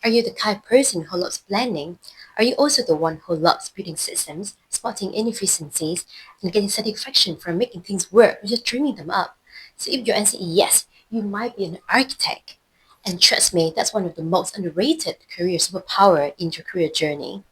Are you the kind of person who loves planning? Are you also the one who loves building systems, spotting inefficiencies, and getting satisfaction from making things work or just dreaming them up? So if your answer is yes, you might be an architect. And trust me, that's one of the most underrated career superpower in your career journey.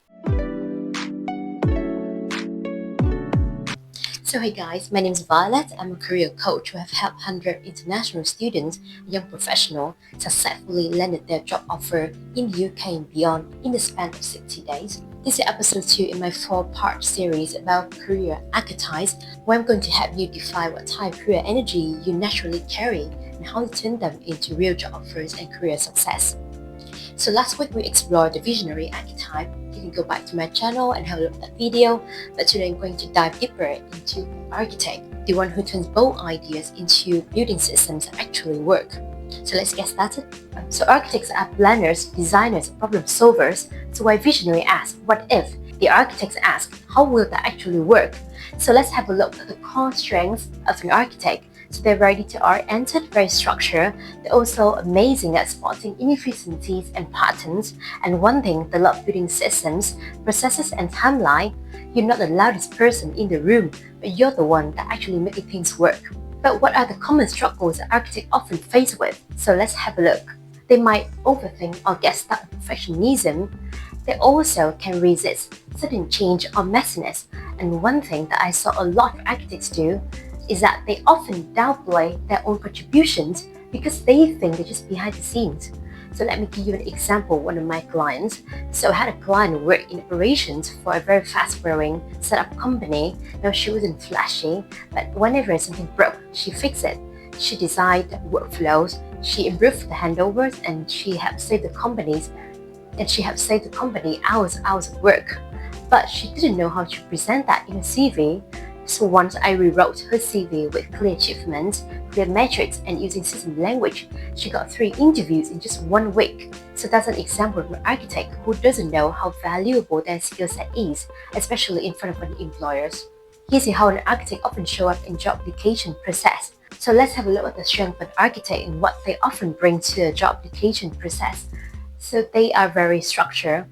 So hey guys, my name is Violet. I'm a career coach who have helped hundreds of international students, young professionals, successfully landed their job offer in the UK and beyond in the span of 60 days. This is episode 2 in my 4-part series about career archetypes, where I'm going to help you define what type of career energy you naturally carry and how to turn them into real job offers and career success. So last week we explored the visionary archetype. You can go back to my channel and have a look at that video, but today I'm going to dive deeper into architect, the one who turns bold ideas into building systems that actually work. So let's get started. So architects are planners, designers, problem solvers. So why visionary asks, what if? The architects ask, how will that actually work? So let's have a look at the core strengths of an architect. So they're very detail-oriented, very structured. They're also amazing at spotting inefficiencies and patterns. And one thing, they love building systems, processes, and timeline. You're not the loudest person in the room, but you're the one that actually making things work. But what are the common struggles that architects often face with? So let's have a look. They might overthink or get stuck in perfectionism. They also can resist sudden change or messiness. And one thing that I saw a lot of architects do is that they often downplay their own contributions because they think they're just behind the scenes. So let me give you an example of one of my clients. So I had a client who worked in operations for a very fast-growing startup company. Now she wasn't flashy, but whenever something broke, she fixed it. She designed workflows, she improved the handovers, and she helped save the company hours of work. But she didn't know how to present that in a CV. So once I rewrote her CV with clear achievements, clear metrics, and using system language, she got 3 interviews in just 1 week. So that's an example of an architect who doesn't know how valuable their skill set is, especially in front of an employers. Here's how an architect often show up in job application process. So let's have a look at the strength of an architect and what they often bring to the job application process. So they are very structured.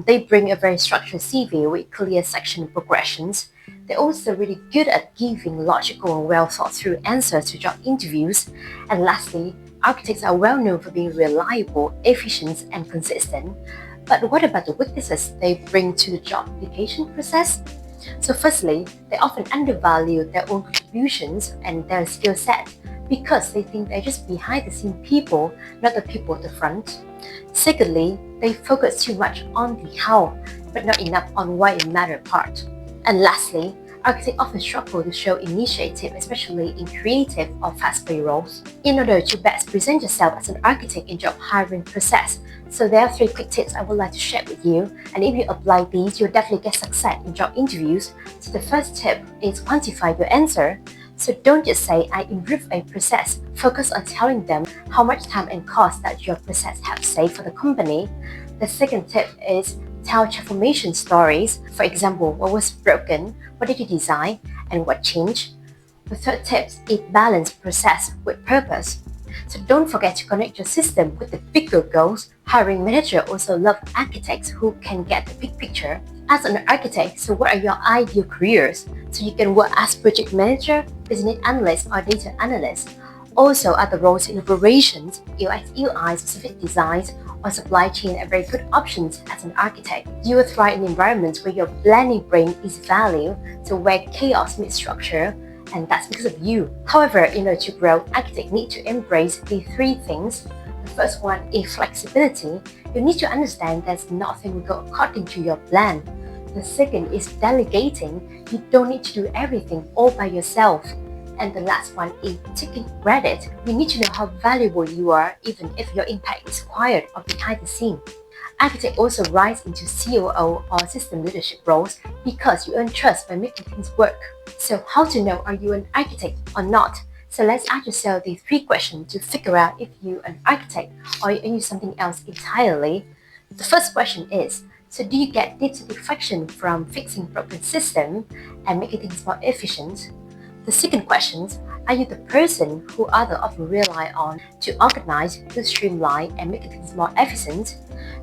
They bring a very structured CV with clear section progressions. They're also really good at giving logical and well thought through answers to job interviews. And lastly, architects are well known for being reliable, efficient, and consistent. But what about the weaknesses they bring to the job application process? So firstly, they often undervalue their own contributions and their skill set because they think they're just behind the scene people, not the people at the front. Secondly, they focus too much on the how, but not enough on why it matters part. And lastly, architects often struggle to show initiative, especially in creative or fast-paced roles. In order to best present yourself as an architect in job hiring process, so there are 3 quick tips I would like to share with you, and if you apply these, you'll definitely get success in job interviews. So the first tip is quantify your answer. So don't just say, I improved a process. Focus on telling them how much time and cost that your process have saved for the company. The second tip is tell transformation stories. For example, what was broken, what did you design, and what changed? The third tip is balance process with purpose. So don't forget to connect your system with the bigger goals. Hiring manager also love architects who can get the big picture. As an architect, so what are your ideal careers? So you can work as project manager, business analyst, or data analyst. Also, other roles in operations, UX, UI, specific designs, or supply chain are very good options as an architect. You will thrive in environments where your planning brain is valued, so where chaos meets structure, and that's because of you. However, in order to grow, architects need to embrace the 3 things. The first one is flexibility. You need to understand that nothing will go according to your plan. The second is delegating. You don't need to do everything all by yourself. And the last one is taking credit. You need to know how valuable you are, even if your impact is quiet or behind the scene. Architects also rise into COO or system leadership roles because you earn trust by making things work. So how to know are you an architect or not? So let's ask yourself these 3 questions to figure out if you're an architect or are you something else entirely. The first question is, so do you get deep satisfaction from fixing broken system and making things more efficient? The second question, are you the person who others often rely on to organize, to streamline, and make things more efficient?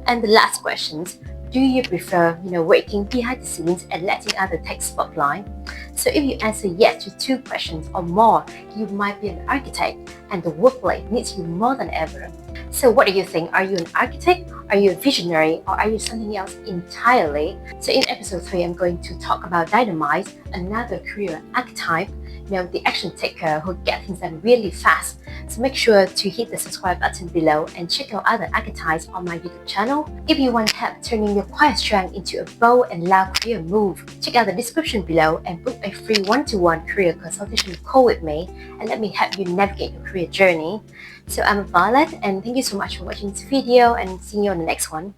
And the last question, do you prefer, working behind the scenes and letting others take spotlight? So if you answer yes to two questions or more, you might be an architect and the workplace needs you more than ever. So what do you think? Are you an architect? Are you a visionary? Or are you something else entirely? So in episode 3, I'm going to talk about Dynamite, another career archetype, the action taker who gets things done really fast. So make sure to hit the subscribe button below and check out other archetypes on my YouTube channel. If you want help turning your quiet strength into a bold and loud career move, check out the description below and book a free one-to-one career consultation call with me and let me help you navigate your career journey. So I'm Violet and thank you so much for watching this video and see you on the next one.